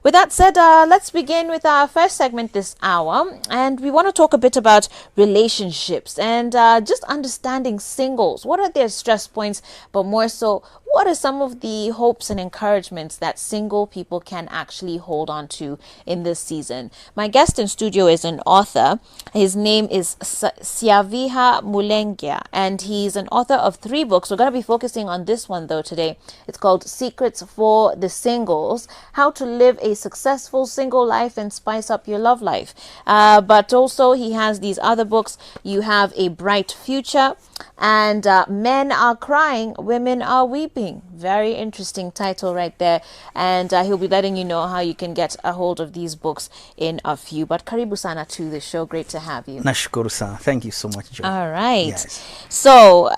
With that said, let's begin with our first segment this hour. And we want to talk a bit about relationships and just understanding singles. What are their stress points? But more so, what are some of the hopes and encouragements that single people can actually hold on to in this season? My guest in studio is an author. His name is Syaviha Mulengya, and he's an author of 3 books. We're going to be focusing on this one, though, today. It's called Secrets for the Singles: How to Live a Successful Single Life and Spice Up Your Love Life. But also, he has these other books. You have A Bright Future and Men Are Crying, Women Are Weeping. Very interesting title right there. And he'll be letting you know how you can get a hold of these books in a few. But karibu sana to the show. Great to have you. Nashukuru sana. Thank you so much, Joy. All right. Yes. So,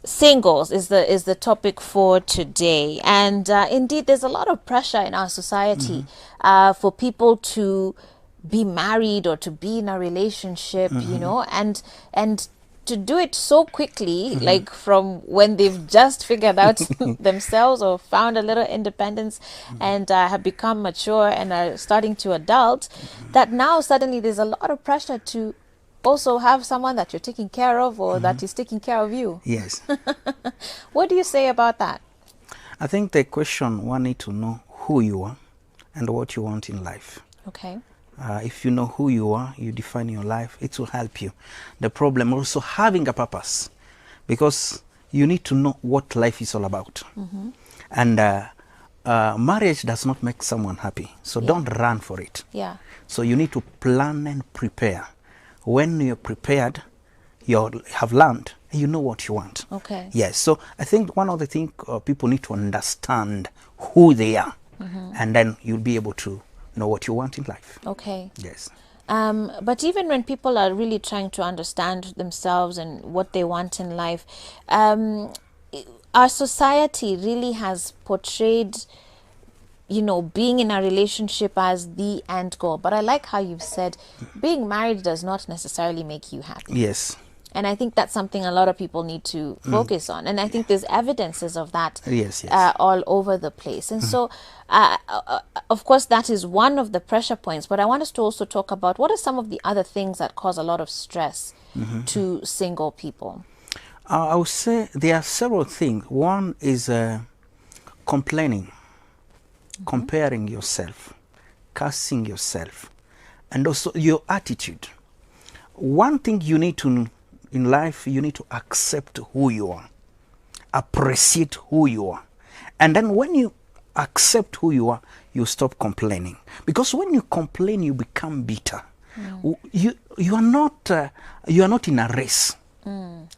singles is the topic for today. And indeed, there's a lot of pressure in our society for people to be married or to be in a relationship, you know, and to do it so quickly, like from when they've just figured out themselves or found a little independence and have become mature and are starting to adult, that now suddenly there's a lot of pressure to also have someone that you're taking care of or that is taking care of you. Yes. What do you say about that? I think the question, one need to know who you are and what you want in life. Okay. If you know who you are, you define your life, it will help you. The problem also having a purpose, because you need to know what life is all about. And marriage does not make someone happy, so don't run for it. Yeah. So you need to plan and prepare. When you're prepared, you have learned, you know what you want. Okay. Yes, so I think one of the things people need to understand who they are, and then you'll be able to know what you want in life. Okay. Yes. But even when people are really trying to understand themselves and what they want in life, our society really has portrayed, you know, being in a relationship as the end goal. But I like how you've said being married does not necessarily make you happy. Yes. And I think that's something a lot of people need to focus on. And I think there's evidences of that Yes. all over the place. And so, of course, that is one of the pressure points. But I want us to also talk about what are some of the other things that cause a lot of stress to single people. I would say there are several things. One is complaining, comparing yourself, cursing yourself, and also your attitude. One thing you need to in life, you need to accept who you are, appreciate who you are. And then when you accept who you are, you stop complaining. Because when you complain, you become bitter. You are not in a race.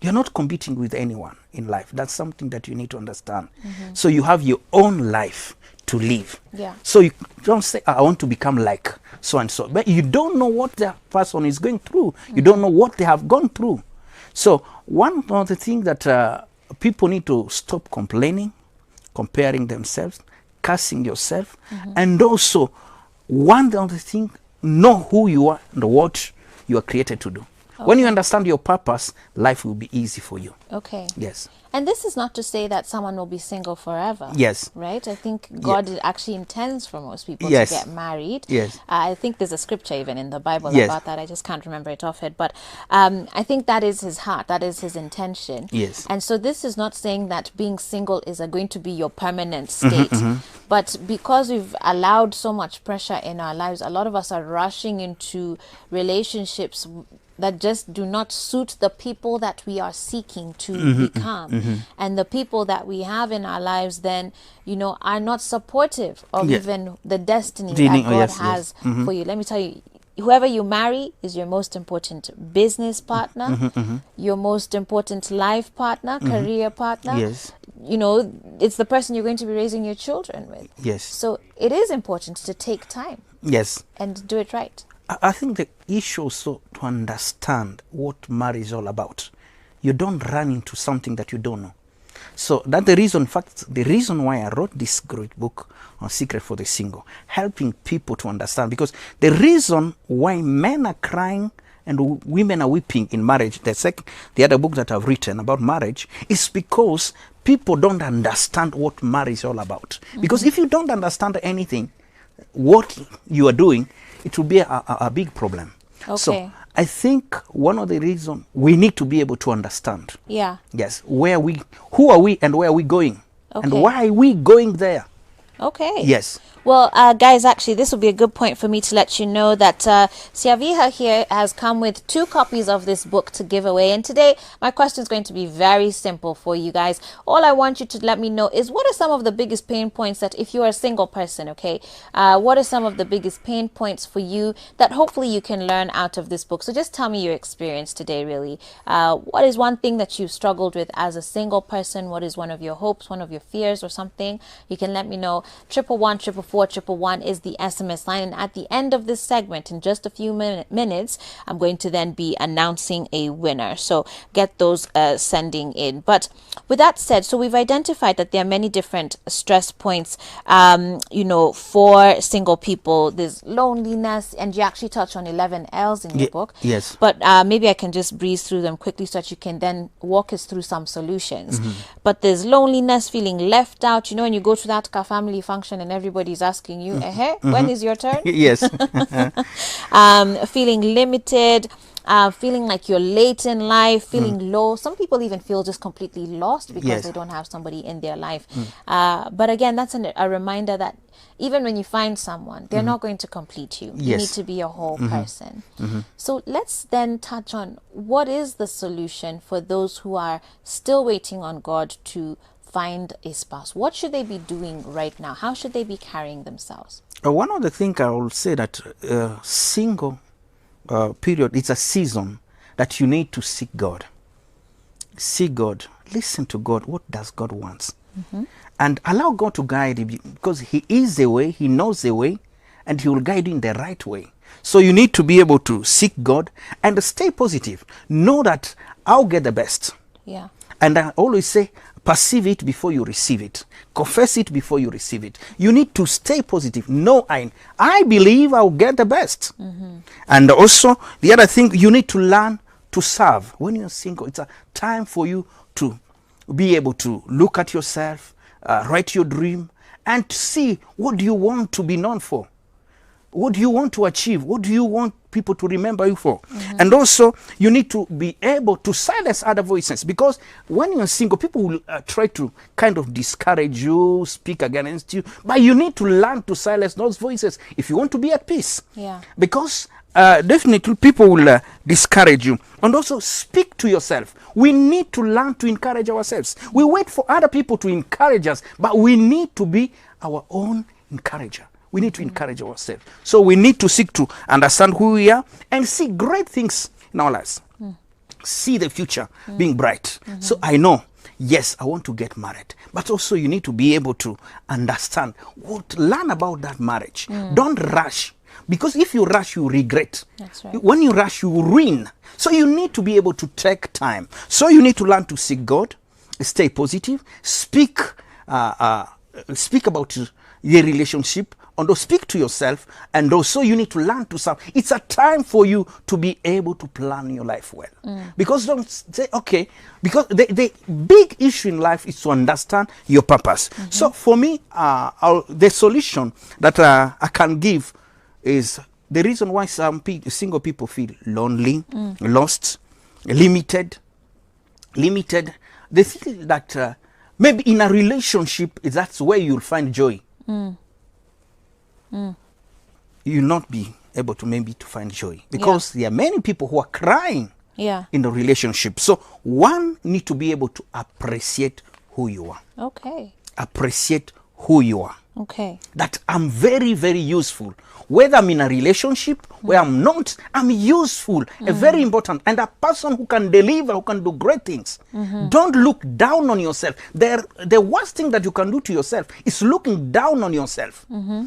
You're not competing with anyone in life. That's something that you need to understand. So you have your own life to live. Yeah. So you don't say, I want to become like so and so. But you don't know what the person is going through. You don't know what they have gone through. So one of the things that people need to stop complaining, comparing themselves, cursing yourself, and also one of the things, know who you are and what you are created to do. Okay. When you understand your purpose, life will be easy for you. Okay. Yes. And this is not to say that someone will be single forever. Yes. Right? I think God actually intends for most people Yes. to get married. Yes. I think there's a scripture even in the Bible Yes. about that. I just can't remember it offhand. But I think that is his heart. That is his intention. Yes. And so this is not saying that being single is going to be your permanent state. But because we've allowed so much pressure in our lives, a lot of us are rushing into relationships that just do not suit the people that we are seeking to become. And the people that we have in our lives then, you know, are not supportive of even the destiny that God has for you. Let me tell you, whoever you marry is your most important business partner, your most important life partner, career partner. Yes. You know, it's the person you're going to be raising your children with. Yes. So it is important to take time. Yes. And do it right. I think the issue also to understand what marriage is all about. You don't run into something that you don't know. So that's the reason, in fact, the reason why I wrote this great book on Secret for the Single, helping people to understand. Because the reason why men are crying and women are weeping in marriage, the other book that I've written about marriage, is because people don't understand what marriage is all about. Because if you don't understand anything, what you are doing, it will be a big problem. Okay. So I think one of the reasons we need to be able to understand, Yeah. yes, who are we and where are we going, and Okay. why are we going there? Okay. Yes. Well, guys, actually, this will be a good point for me to let you know that Syaviha here has come with 2 copies of this book to give away. And today, my question is going to be very simple for you guys. All I want you to let me know is, what are some of the biggest pain points that, if you're a single person, okay, what are some of the biggest pain points for you that hopefully you can learn out of this book? So just tell me your experience today, really. What is one thing that you've struggled with as a single person? What is one of your hopes, one of your fears or something? You can let me know. 111 is the SMS line, and at the end of this segment, in just a few minutes, I'm going to then be announcing a winner. So get those sending in. But with that said, so we've identified that there are many different stress points, for single people. There's loneliness, and you actually touch on 11 L's in your book. Yes. But maybe I can just breeze through them quickly so that you can then walk us through some solutions. But there's loneliness, feeling left out. When you go to that family function and everybody's asking you, when is your turn? Yes. Feeling limited, feeling like you're late in life, feeling low. Some people even feel just completely lost because they don't have somebody in their life. But again, that's a reminder that even when you find someone, they're not going to complete you. You need to be a whole person. So let's then touch on, what is the solution for those who are still waiting on God to find a spouse? What should they be doing right now? How should they be carrying themselves? One of the things I will say that single period, it's a season that you need to seek God. Seek God. Listen to God. What does God want? And allow God to guide you, because He is the way, He knows the way, and He will guide you in the right way. So you need to be able to seek God and stay positive. Know that I'll get the best. Yeah. And I always say, perceive it before you receive it. Confess it before you receive it. You need to stay positive. No, I believe I'll get the best. And also, the other thing, you need to learn to serve. When you're single, it's a time for you to be able to look at yourself, write your dream, and see, what do you want to be known for? What do you want to achieve? What do you want people to remember you for? And also, you need to be able to silence other voices, because when you're single, people will try to kind of discourage you, speak against you, but you need to learn to silence those voices if you want to be at peace. Yeah. Because definitely people will discourage you. And also, speak to yourself. We need to learn to encourage ourselves. We wait for other people to encourage us, but we need to be our own encourager. We need to encourage ourselves. So we need to seek to understand who we are and see great things in our lives. See the future being bright. So I know, yes, I want to get married. But also you need to be able to understand, learn about that marriage. Don't rush. Because if you rush, you regret. That's right. When you rush, you ruin. So you need to be able to take time. So you need to learn to seek God, stay positive, speak about your relationship, and speak to yourself, and also you need to learn to serve. It's a time for you to be able to plan your life well. Because don't say, okay, because the big issue in life is to understand your purpose. So for me, the solution that I can give is the reason why some single people feel lonely, lost, limited. They feel that maybe in a relationship, that's where you'll find joy. You'll not be able to maybe to find joy, because there are many people who are crying in the relationship. So one need to be able to appreciate who you are. Okay. Appreciate who you are. Okay. That I'm very, very useful. Whether I'm in a relationship, where I'm not, I'm useful, very important, and a person who can deliver, who can do great things. Don't look down on yourself. The worst thing that you can do to yourself is looking down on yourself.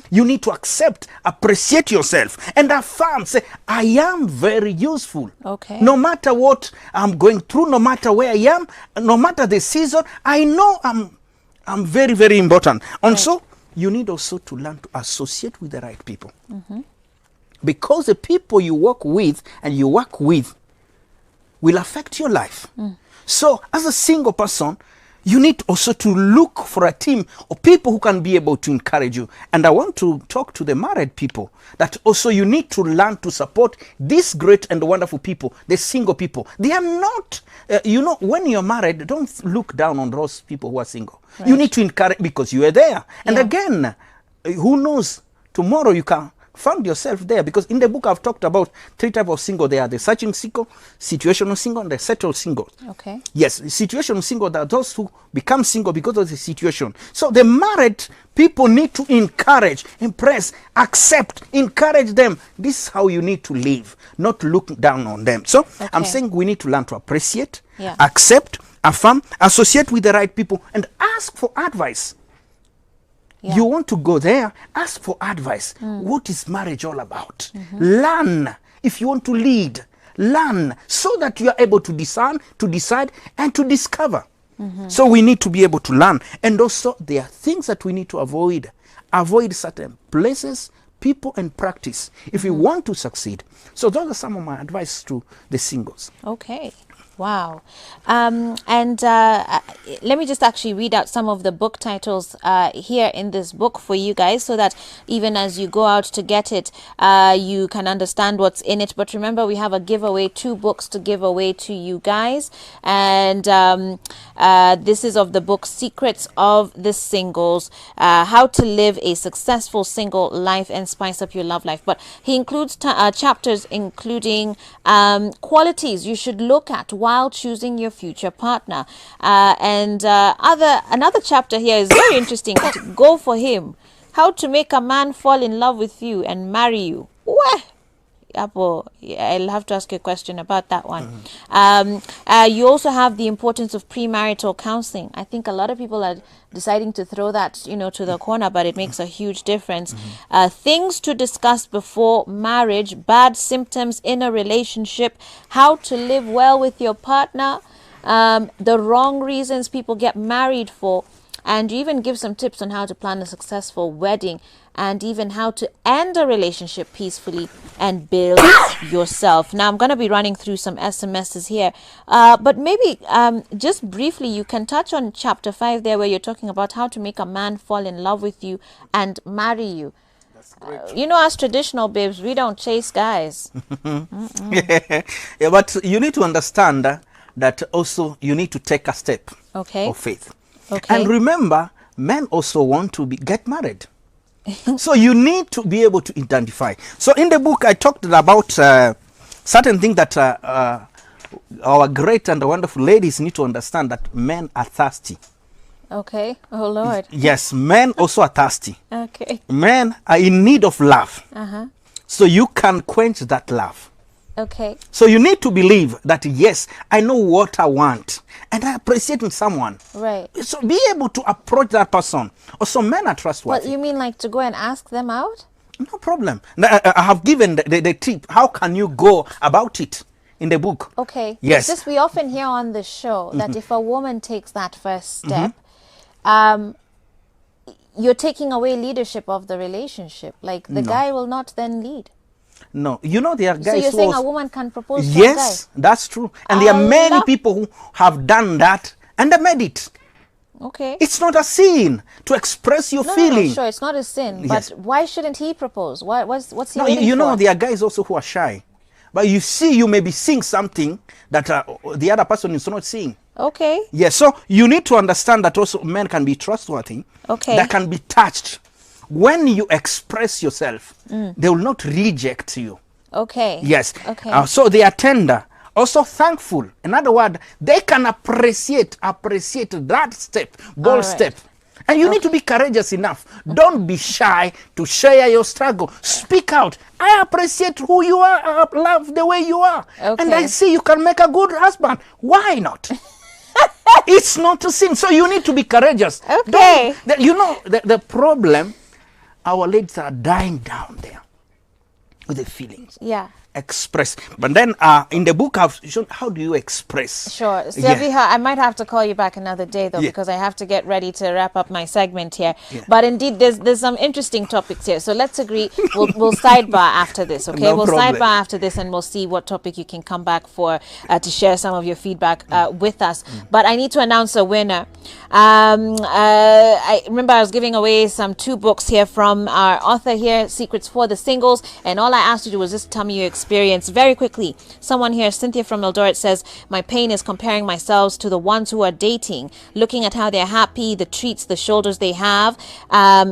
You need to accept, appreciate yourself, and affirm, say, I am very useful. Okay. No matter what I'm going through, no matter where I am, no matter the season, I know I'm very, very important. And so, you need also to learn to associate with the right people. Because the people you work with and you work with will affect your life. So as a single person, you need also to look for a team of people who can be able to encourage you. And I want to talk to the married people that also you need to learn to support these great and wonderful people, the single people. They are not, when you're married, don't look down on those people who are single. Right. You need to encourage because you are there. And again, who knows, tomorrow you can find yourself there, because in the book I've talked about 3 types of single. They are the searching single, situational single, and the settled single. Okay. Yes, situational single are those who become single because of the situation. So the married people need to encourage, impress, accept, encourage them. This is how you need to live, not look down on them. So I'm saying we need to learn to appreciate, accept, affirm, associate with the right people, and ask for advice. You want to go there, ask for advice. What is marriage all about? Learn. If you want to lead, learn so that you are able to discern, to decide, and to discover. So we need to be able to learn. And also there are things that we need to avoid. Avoid certain places, people, and practice if we want to succeed. So those are some of my advice to the singles. Okay. Wow. Let me just actually read out some of the book titles here in this book for you guys, so that even as you go out to get it, you can understand what's in it. But remember, we have a giveaway, 2 books to give away to you guys. And this is of the book Secrets of the Singles, How to Live a Successful Single Life and Spice Up Your Love Life. But he includes chapters including qualities you should look at while choosing your future partner. Another chapter here is very interesting. Go for him. How to make a man fall in love with you and marry you. Wah! I'll have to ask you a question about that one. You also have the importance of premarital counseling. I think a lot of people are deciding to throw that, to the corner, but it makes a huge difference. Things to discuss before marriage, bad symptoms in a relationship, how to live well with your partner, the wrong reasons people get married for, and you even give some tips on how to plan a successful wedding, and even how to end a relationship peacefully and build yourself. Now, I'm going to be running through some SMSs here, but maybe just briefly, you can touch on chapter 5 there, where you're talking about how to make a man fall in love with you and marry you. That's great. As traditional babes, we don't chase guys. But you need to understand that also you need to take a step of faith. And remember, men also want to get married. So you need to be able to identify. So in the book, I talked about certain things that our great and wonderful ladies need to understand, that men are thirsty. Okay. Oh, Lord. Yes, men also are thirsty. Okay. Men are in need of love. So you can quench that love. Okay. So you need to believe that, yes, I know what I want and I appreciate in someone. Right. So be able to approach that person. Also, men are trustworthy. Well, you mean like to go and ask them out? No problem. I have given the tip. How can you go about it in the book? Okay. Yes. It's just we often hear on the show that if a woman takes that first step, you're taking away leadership of the relationship. Like the guy will not then lead. No, there are guys. So you're saying a woman can propose to a guy? Yes, that's true. And there are many people who have done that and they made it. Okay. It's not a sin to express your feeling. No, sure, it's not a sin. Yes. But why shouldn't he propose? What's he No, waiting for? there are guys also who are shy. But you may be seeing something that the other person is not seeing. Okay. Yes, so you need to understand that also men can be trustworthy. Okay. That can be touched. When you express yourself, they will not reject you. Okay. Yes. Okay. So they are tender, also thankful. In other words, they can appreciate that step, bold step. And you need to be courageous enough. Don't be shy to share your struggle. Speak out. I appreciate who you are. I love the way you are. Okay. And I see you can make a good husband. Why not? It's not a sin. So you need to be courageous. Okay. The problem, our ladies are dying down there with the feelings. Yeah. express. But then in the book I've shown how do you express. Sure. Syaviha, I might have to call you back another day though, because I have to get ready to wrap up my segment here. But indeed there's some interesting topics here. So let's agree we'll sidebar after this, okay? We'll sidebar after this and we'll see what topic you can come back for to share some of your feedback with us. But I need to announce a winner. I remember I was giving away some 2 books here from our author here, Secrets for the Singles, and all I asked you to do was just tell me your experience very quickly. Someone here, Cynthia from Eldoret, says, my pain is comparing myself to the ones who are dating, looking at how they're happy, the treats, the shoulders they have.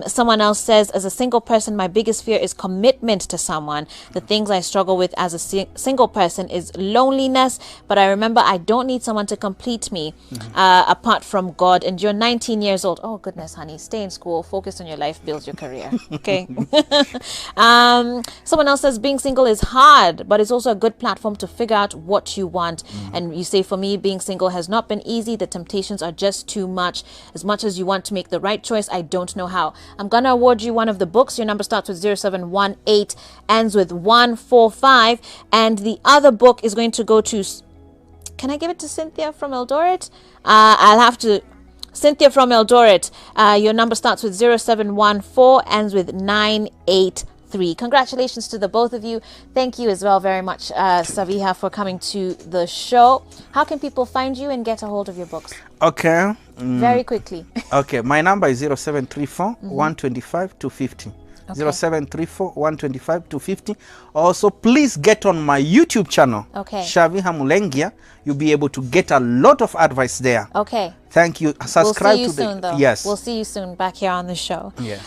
Someone else says, as a single person, my biggest fear is commitment to someone. The things I struggle with as a single person is loneliness, but I remember I don't need someone to complete me apart from God. And you're 19 years old. Oh goodness, honey, stay in school, focus on your life, build your career. Okay. Someone else says being single is hard, but it's also a good platform to figure out what you want. And you say, for me, being single has not been easy. The temptations are just too much. As much as you want to make the right choice, I don't know how. I'm gonna award you one of the books. Your number starts with 0718, ends with 145, and the other book is going to go to, can I give it to Cynthia from Eldoret? I'll have to. Cynthia from Eldoret, your number starts with 0714, ends with 983. Congratulations to the both of you. Thank you as well very much, Syaviha, for coming to the show. How can people find you and get a hold of your books? Okay. Very quickly. Okay, my number is 0734 125 250. Okay. 0734 125 250. Also, please get on my YouTube channel, Syaviha Mulengya. You'll be able to get a lot of advice there. Okay. Thank you. Subscribe we'll see you to soon, though. Yes. We'll see you soon back here on the show. Yeah.